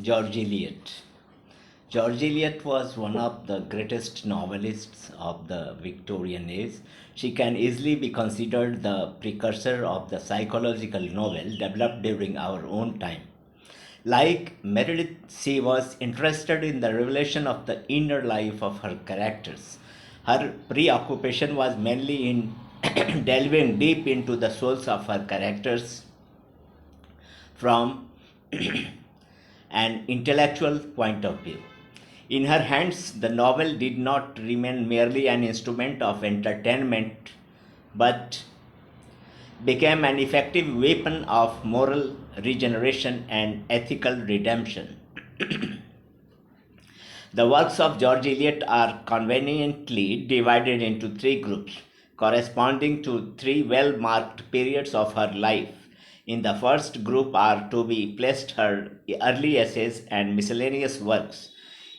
George Eliot. George Eliot was one of the greatest novelists of the Victorian age. She can easily be considered the precursor of the psychological novel developed during our own time. Like Meredith, she was interested in the revelation of the inner life of her characters. Her preoccupation was mainly in delving deep into the souls of her characters from an intellectual point of view. In her hands, the novel did not remain merely an instrument of entertainment, but became an effective weapon of moral regeneration and ethical redemption. The works of George Eliot are conveniently divided into three groups, corresponding to three well marked periods of her life. In the first group are to be placed her early essays and miscellaneous works.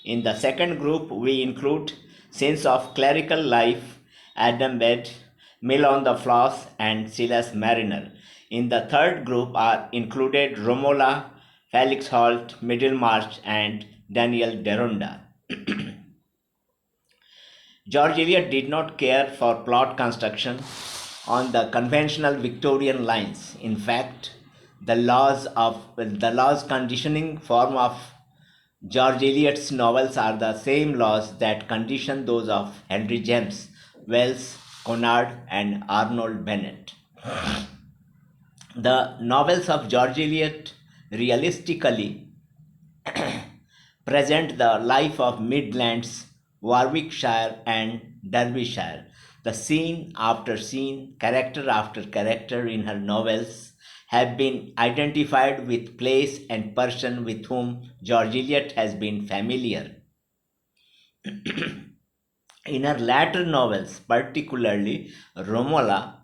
In the second group, we include Scenes of Clerical Life, Adam Bede, Mill on the Floss, and Silas Mariner. In the third group are included Romola, Felix Holt, Middlemarch, and Daniel Deronda. George Eliot did not care for plot construction on the conventional Victorian lines. In fact, the laws conditioning form of George Eliot's novels are the same laws that condition those of Henry James, Wells, Conrad, and Arnold Bennett. The novels of George Eliot realistically present the life of Midlands, Warwickshire, and Derbyshire. The scene after scene, character after character in her novels have been identified with place and person with whom George Eliot has been familiar. In her latter novels, particularly Romola,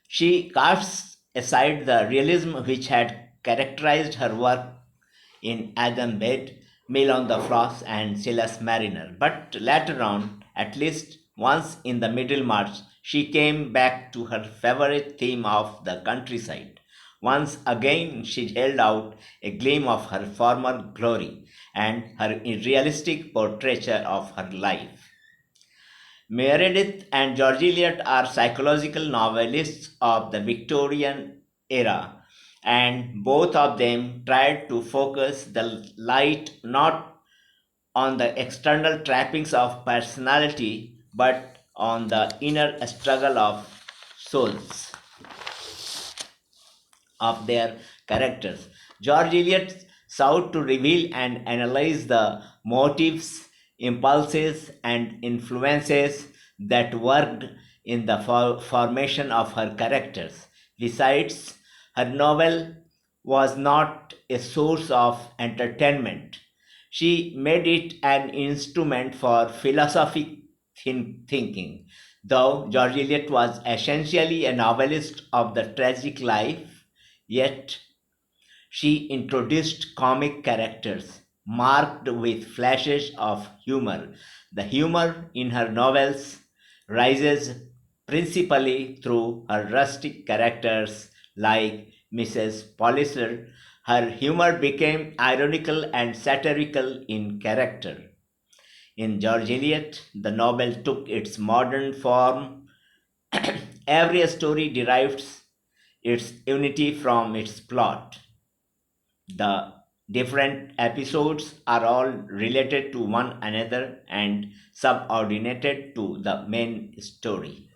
she casts aside the realism which had characterized her work in Adam Bede, Mill on the Floss, and Silas Mariner. But later on, at least once in the Middlemarch, she came back to her favorite theme of the countryside. Once again, she held out a gleam of her former glory and her realistic portraiture of her life. Meredith and George Eliot are psychological novelists of the Victorian era, and both of them tried to focus the light not on the external trappings of personality but on the inner struggle of souls of their characters. George Eliot sought to reveal and analyze the motives, impulses, and influences that worked in the formation of her characters. Besides, her novel was not a source of entertainment. She made it an instrument for philosophic thinking. Though George Eliot was essentially a novelist of the tragic life, yet she introduced comic characters marked with flashes of humor. The humor in her novels rises principally through her rustic characters like Mrs. Palliser. Her humor became ironical and satirical in character. In George Eliot, the novel took its modern form. Every story derives its unity from its plot. The different episodes are all related to one another and subordinated to the main story.